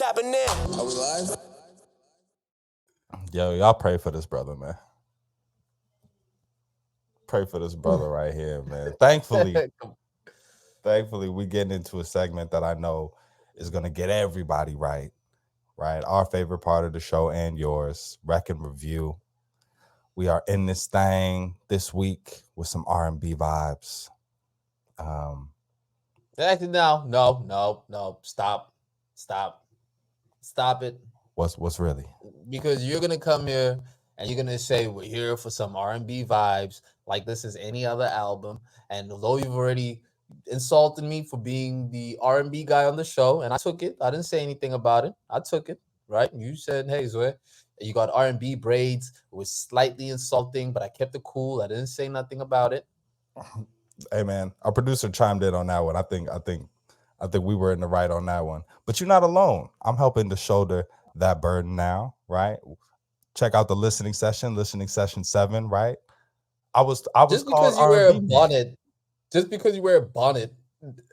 happening? Are we live? Yo, y'all pray for this brother, man. Pray for this brother right here, man. Thankfully, we getting into a segment that I know is gonna get everybody right. Our favorite part of the show and yours, Rec and Review. We are in this thing this week with some R&B vibes. Actually, no. Stop it. What's really? Because you're gonna come here and you're gonna say we're here for some R&B vibes, like this is any other album. And although you've already insulted me for being the R&B guy on the show, and I took it, I didn't say anything about it. I took it, right? You said, "Hey, Zoe, you got R&B braids." It was slightly insulting, but I kept it cool. I didn't say nothing about it. Hey, man, our producer chimed in on that one. I think we were in the right on that one. But you're not alone. I'm helping to shoulder that burden now, right? Check out the listening session 7, right? I was Just called because you wear a R&B man. bonnet, just because you wear a bonnet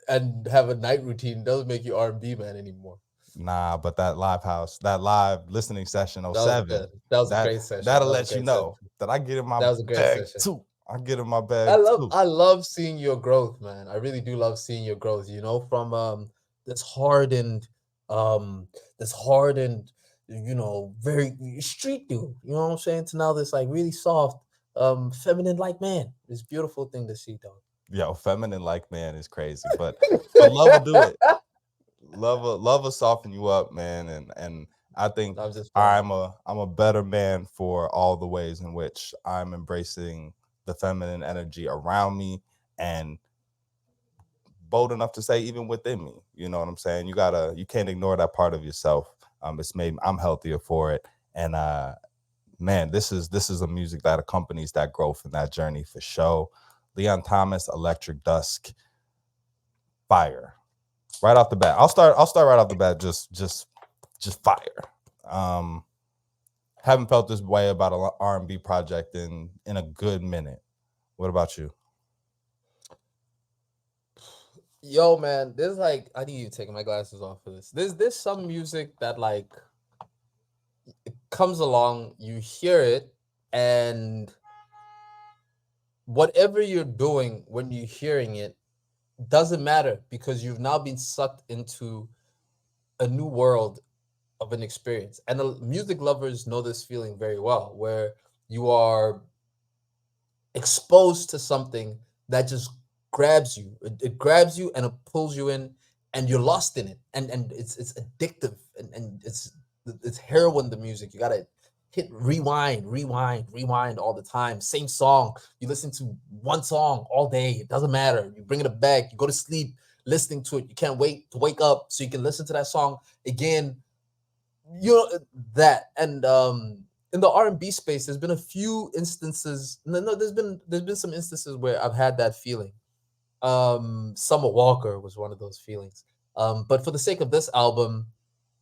and have a night routine doesn't make you R&B man anymore. Nah, but that live listening session That was 07, good. That was a great session. that'll That was a let you great know session. that I get in my That was a great bag session. too. I get in my bag too. I love seeing your growth, man. I really do love seeing your growth. You know, from this hardened, um, this hardened, very street dude. You know what I'm saying? To now this like really soft, feminine like man. It's a beautiful thing to see, dog. Yo, feminine like man is crazy, but love will do it. Love will soften you up, man, and I think I'm just I'm a better man for all the ways in which I'm embracing the feminine energy around me and bold enough to say even within me. You know what I'm saying? You can't ignore that part of yourself. It's made I'm healthier for it, and man, this is a music that accompanies that growth and that journey for sure. Leon Thomas, Electric Dusk, fire. Right off the bat. I'll start right off the bat, just fire. Haven't felt this way about an R&B project in a good minute. What about you? Yo, man, there's like I need you taking my glasses off for this. There's some music that like it comes along, you hear it, and whatever you're doing when you're hearing it doesn't matter because you've now been sucked into a new world of an experience. And the music lovers know this feeling very well, where you are exposed to something that just grabs you. It grabs you and it pulls you in, and you're lost in it. And it's addictive, and it's heroin. The music, you gotta hit rewind all the time. Same song. You listen to one song all day. It doesn't matter. You bring it back. You go to sleep listening to it. You can't wait to wake up so you can listen to that song again. You know that. And in the R&B space, there's been a few instances. No, there's been some instances where I've had that feeling. Summer Walker was one of those feelings. But for the sake of this album,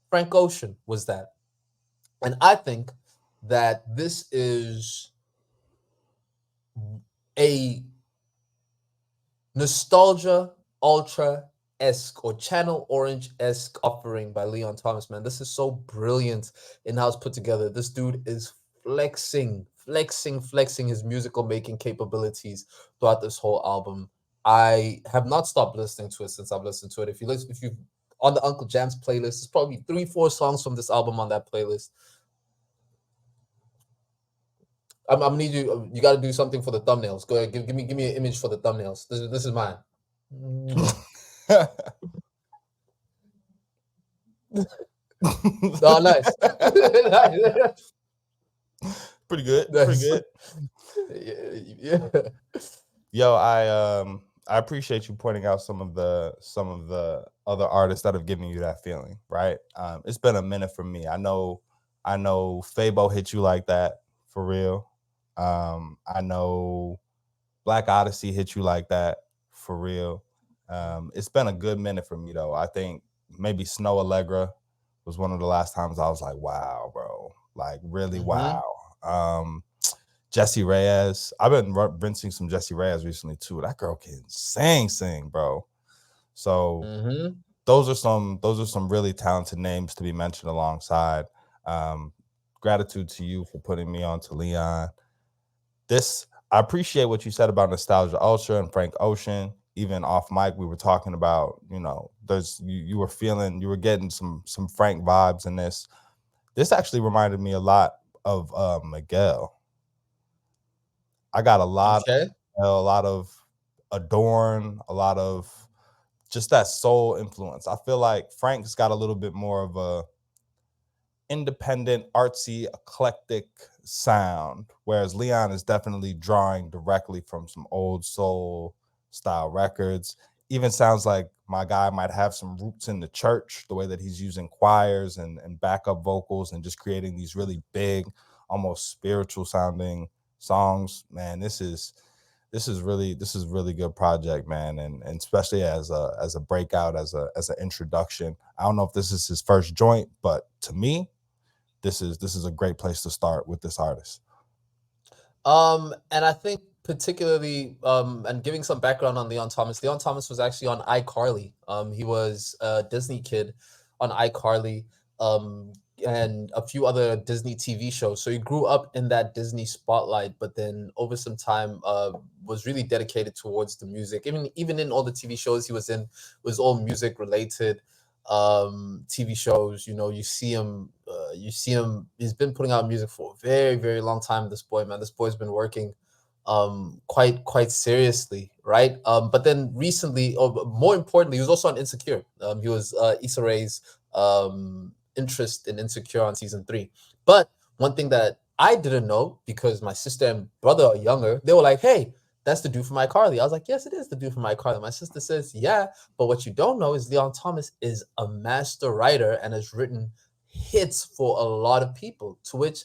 Frank Ocean was that. And I think that this is a nostalgia ultra esque or Channel Orange esque offering by Leon Thomas, man. This is so brilliant in how it's put together. This dude is flexing his musical making capabilities throughout this whole album. I have not stopped listening to it since I've listened to it. If you on the Uncle Jam's playlist, there's probably 3-4 songs from this album on that playlist. I'm gonna need you. You got to do something for the thumbnails. Go ahead, give me an image for the thumbnails. This is mine. Oh, nice. Pretty good. Nice. Pretty good. Yeah. Yo, I appreciate you pointing out some of the other artists that have given you that feeling, right? It's been a minute for me. I know Fabo hit you like that for real. I know Black Odyssey hit you like that for real. It's been a good minute for me though. I think maybe Snow Allegra was one of the last times I was like, wow, bro. Like really wow. Jessie Reyez. I've been rinsing some Jessie Reyez recently too. That girl can sing, bro. So those are some really talented names to be mentioned alongside. Um, Gratitude to you for putting me on to Leon. This I appreciate what you said about Nostalgia Ultra and Frank Ocean. Even off mic, we were talking about, there's you were feeling, you were getting some Frank vibes in this. This actually reminded me a lot of Miguel. I got Okay. a lot of Adorn, a lot of just that soul influence. I feel like Frank's got a little bit more of a independent, artsy, eclectic sound, whereas Leon is definitely drawing directly from some old soul style records. Even sounds like my guy might have some roots in the church, the way that he's using choirs and backup vocals and just creating these really big, almost spiritual sounding songs. Man, this is really good project, man, and especially as a breakout, as an introduction. I don't know if this is his first joint, but to me, this is a great place to start with this artist. And I think particularly, and giving some background on Leon Thomas. Leon Thomas was actually on iCarly. He was a Disney kid on iCarly, um, and a few other Disney TV shows. So he grew up in that Disney spotlight, but then over some time, was really dedicated towards the music. Even in all the TV shows he was in, was all music related. TV shows, you see him, he's been putting out music for a very, very long time. This boy, man, this boy's been working quite seriously, right? But then recently, or more importantly, he was also on Insecure. He was Issa Rae's interest in Insecure on season 3. But one thing that I didn't know, because my sister and brother are younger, they were like, hey, that's the dude from iCarly. I was like, yes, it is the dude from iCarly. My sister says, yeah, but what you don't know is Leon Thomas is a master writer and has written hits for a lot of people, to which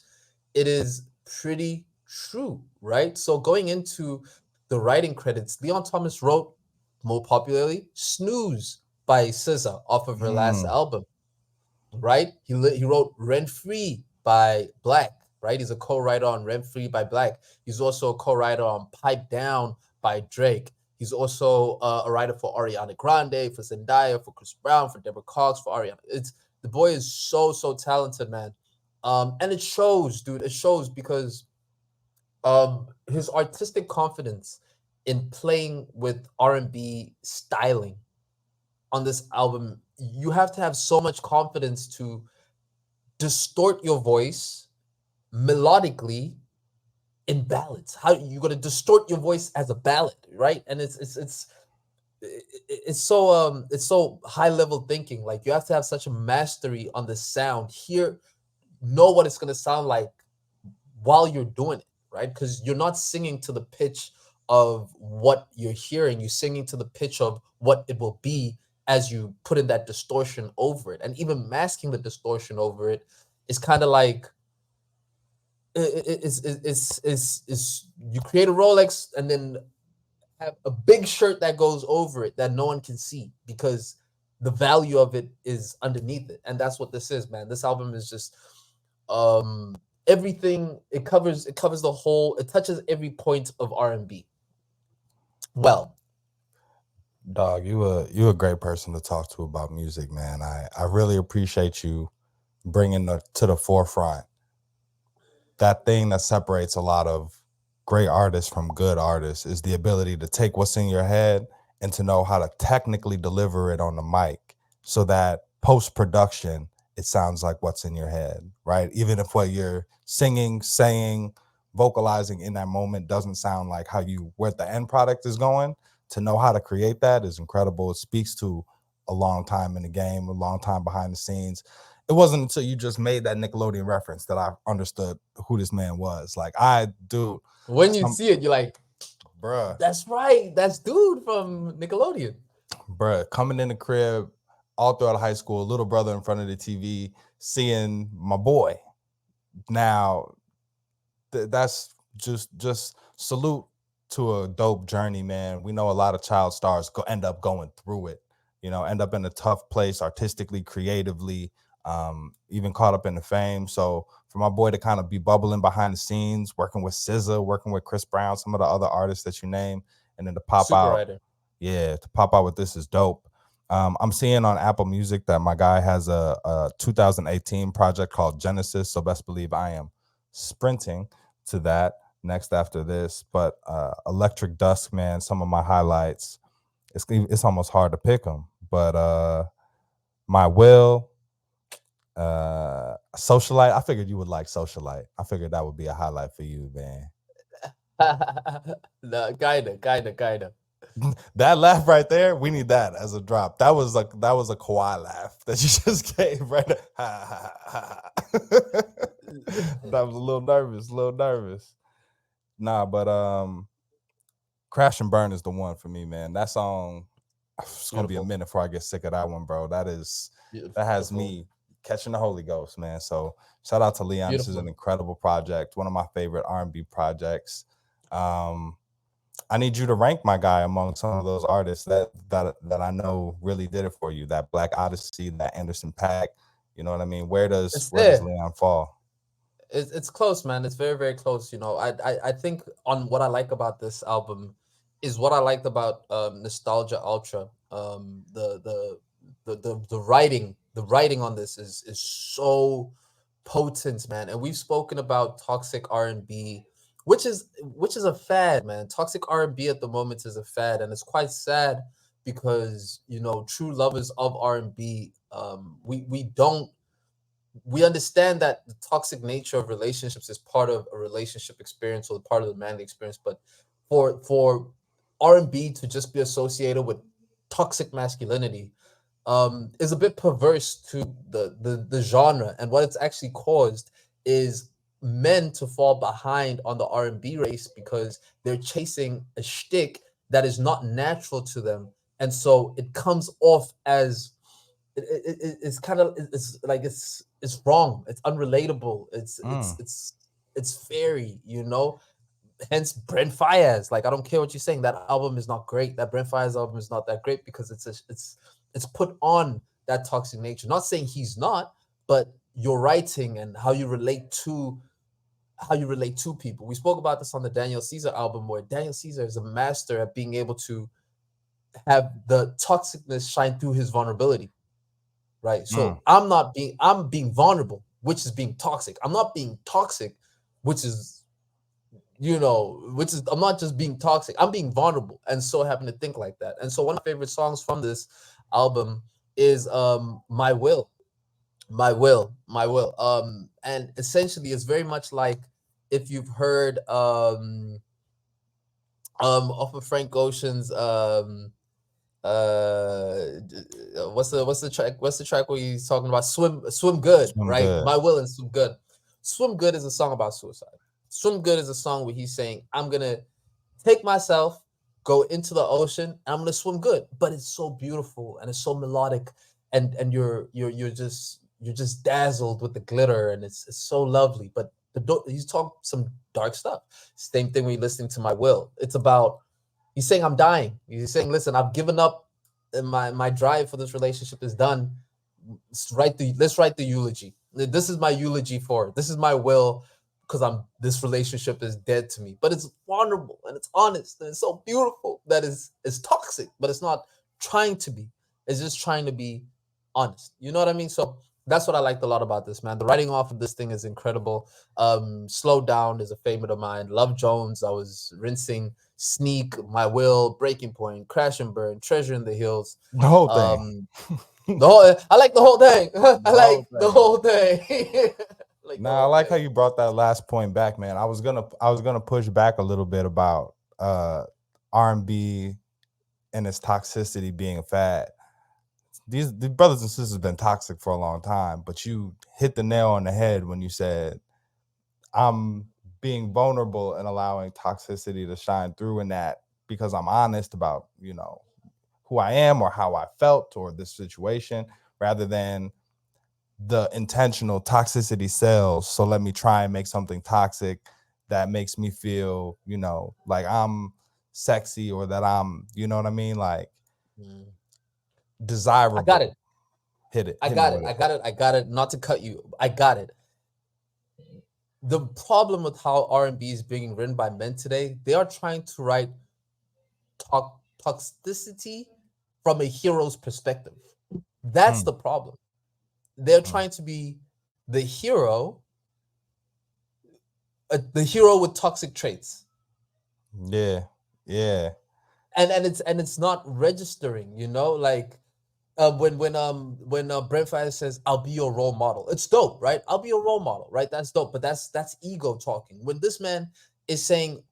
it is pretty true, right? So going into the writing credits, Leon Thomas wrote, more popularly, Snooze by SZA off of her last Mm, album, right? He wrote Rent Free by Black, right? He's a co-writer on Rent Free by Black. He's also a co-writer on Pipe Down by Drake. He's also a writer for Ariana Grande, for Zendaya, for Chris Brown, for Deborah Cox, for Ariana. It's The boy is so talented, man. And it shows, dude. It shows because his artistic confidence in playing with R&B styling on this album, you have to have so much confidence to distort your voice melodically in ballads. How you gonna distort your voice as a ballad, right? And it's so high level thinking. Like you have to have such a mastery on the sound. Know what it's gonna sound like while you're doing it, right? Because you're not singing to the pitch of what you're hearing. You're singing to the pitch of what it will be as you put in that distortion over it, and even masking the distortion over it is kind of like is you create a Rolex and then have a big shirt that goes over it that no one can see because the value of it is underneath it. And that's what this is, man. This album is just um everything. It covers the whole, it touches every point of R&B. Well, Dog, you a great person to talk to about music, man. I really appreciate you bringing to the forefront that thing that separates a lot of great artists from good artists is the ability to take what's in your head and to know how to technically deliver it on the mic so that post production it sounds like what's in your head, right? Even if what you're singing, saying, vocalizing in that moment doesn't sound like how you where the end product is going, to know how to create that is incredible. It speaks to a long time in the game, a long time behind the scenes. It wasn't until you just made that Nickelodeon reference that I understood who this man was. Like I do when you some see it, you're like, bruh, that's right, that's dude from Nickelodeon. bruh, coming in the crib all throughout high school, little brother in front of the TV, seeing my boy. Now that's just salute to a dope journey, man. We know a lot of child stars end up going through it, end up in a tough place artistically, creatively, even caught up in the fame. So for my boy to kind of be bubbling behind the scenes, working with SZA, working with Chris Brown, some of the other artists that you name, and then to pop Super out, writer. yeah, to pop out with this is dope. I'm seeing on Apple Music that my guy has a 2018 project called Genesis. So best believe I am sprinting to that next after this. But Electric Dusk, man, some of my highlights. It's almost hard to pick them. But My Will, Socialite. I figured you would like Socialite. I figured that would be a highlight for you, man. No, kinda. That laugh right there, we need that as a drop. That was a Kawhi laugh that you just gave right there. That was a little nervous, a little nervous. Nah, but Crash and Burn is the one for me, man. That song, it's gonna be a Beautiful, minute before I get sick of that one, bro. That has beautiful, me catching the Holy Ghost, man. So shout out to Leon. This is an beautiful. incredible project, one of my favorite R&B projects. Um, I need you to rank my guy among some of those artists that I know really did it for you. That Black Odyssey, that Anderson Pack. You know what I mean? It's Where does there. Leon fall? It's close, man. It's very, very close. You know, I think on what I like about this album is what I liked about Nostalgia Ultra. The writing on this is so potent, man. And we've spoken about toxic R&B, which is a fad, man. Toxic R&B at the moment is a fad, and it's quite sad because true lovers of R&B, we don't we understand that the toxic nature of relationships is part of a relationship experience or part of the manly experience, but for R&B to just be associated with toxic masculinity is a bit perverse to the genre. And what it's actually caused is men to fall behind on the R&B race because they're chasing a shtick that is not natural to them, and so it comes off as it's kind of it's like it's wrong, it's unrelatable, it's it's Mm, it's it's fairy, hence Brent Fayez. Like, I don't care what you're saying, that album is not great, that Brent Fayez album is not that great because it's put on that toxic nature. Not saying he's not, but your writing and how you relate to people. We spoke about this on the Daniel Caesar album, where Daniel Caesar is a master at being able to have the toxicness shine through his vulnerability, right? mm, So I'm being vulnerable, which is being toxic. I'm not being toxic, which is I'm not just being toxic. I'm being vulnerable, and so happen to think like that. And so one of my favorite songs from this album is My Will. And essentially it's very much like if you've heard off of Frank Ocean's what's the track where he's talking about swim good, Swim right? Good. My Will and Swim good is a song about suicide. Swim good is a song where he's saying, I'm gonna take myself, go into the ocean, and I'm gonna swim good. But it's so beautiful and it's so melodic, and you're just dazzled with the glitter, and it's so lovely. But he's talking some dark stuff. Same thing when you're listening to My Will. It's about, he's saying, I'm dying. He's saying, listen, I've given up, and my drive for this relationship is done. Let's write the eulogy. This is my eulogy for it. This is my will, because this relationship is dead to me. But it's vulnerable and it's honest and it's so beautiful that it's toxic, but it's not trying to be. It's just trying to be honest. You know what I mean? So that's what I liked a lot about this, man. The writing off of this thing is incredible. Slow Down is a favorite of mine. Love Jones, I was rinsing. Sneak, My Will, Breaking Point, Crash and Burn, Treasure in the Hills. The whole thing. Um, I like the whole thing. I The whole like the thing. whole thing. Like the Nah, I whole like how thing. you brought that last point back, man. I was gonna push back a little bit about R&B and its toxicity being a fad. These brothers and sisters have been toxic for a long time, but you hit the nail on the head when you said I'm being vulnerable and allowing toxicity to shine through in that because I'm honest about, who I am or how I felt or this situation rather than the intentional toxicity sells. So let me try and make something toxic that makes me feel, like I'm sexy or that I'm, you know what I mean? Like Mm. I got it. desirable. Hit it. I Hit me got it. with I it. got it. I got it. Not to cut you. I got it. The problem with how R&B is being written by men today, they are trying to write toxicity from a hero's perspective. That's Mm, the problem. They're mm. trying to be the hero, the hero with toxic traits, Yeah, yeah, and it's not registering. Like when Brent Fire says, "I'll be your role model," it's dope, right? I'll be your role model, right? That's dope, but that's ego talking. When this man is saying,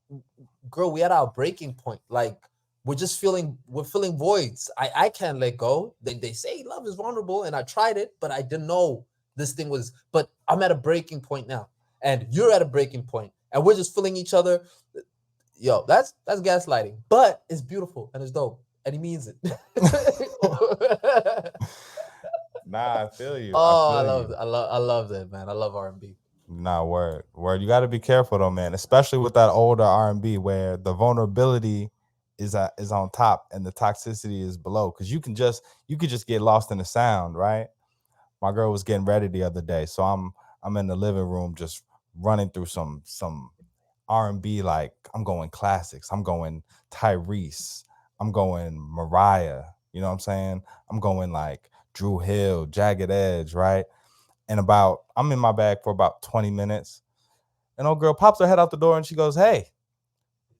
"Girl, we at our breaking point. Like we're filling voids. I can't let go." They say love is vulnerable, and I tried it, but I didn't know this thing was. But I'm at a breaking point now, and you're at a breaking point, and we're just filling each other. Yo, that's gaslighting, but it's beautiful and it's dope, and he means it. nah, I feel you. I Oh, I feel love, you. I love, I love that, man. I love R&B. Nah, word, word. You got to be careful though, man. Especially with that older R&B where the vulnerability is on top and the toxicity is below. Because you could just get lost in the sound, right? My girl was getting ready the other day, so I'm in the living room just running through some R&B. Like I'm going classics. I'm going Tyrese. I'm going Mariah. You know what I'm saying? I'm going like Drew Hill, Jagged Edge, right? And I'm in my bag for about 20 minutes. And old girl pops her head out the door and she goes, "Hey,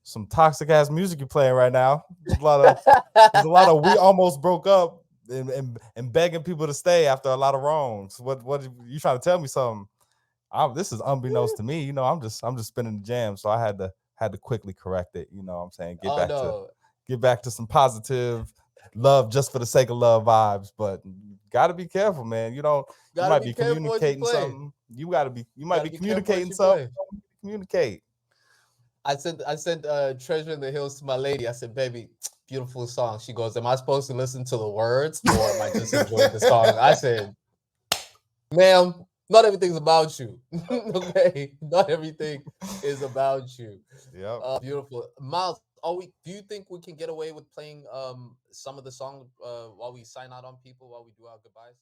some toxic ass music you playing right now. There's a lot of we almost broke up and begging people to stay after a lot of wrongs. What you trying to tell me something? This is unbeknownst to me. I'm just spinning the jam. So I had to quickly correct it. You know what I'm saying? Get Oh back to no, get back to some positive love just for the sake of love vibes. But gotta be careful, man. You gotta might be be careful what you communicating play. something. You might Gotta be be careful what communicating you something. play. You don't need to communicate. I sent Treasure in the Hills to my lady. I said, "Baby, beautiful song." She goes, "Am I supposed to listen to the words or am I just enjoying the song?" I said, "Ma'am, not everything's about you. Okay, not everything is about you." Yep. Beautiful, Miles. Do you think we can get away with playing some of the song while we sign out on people while we do our goodbyes?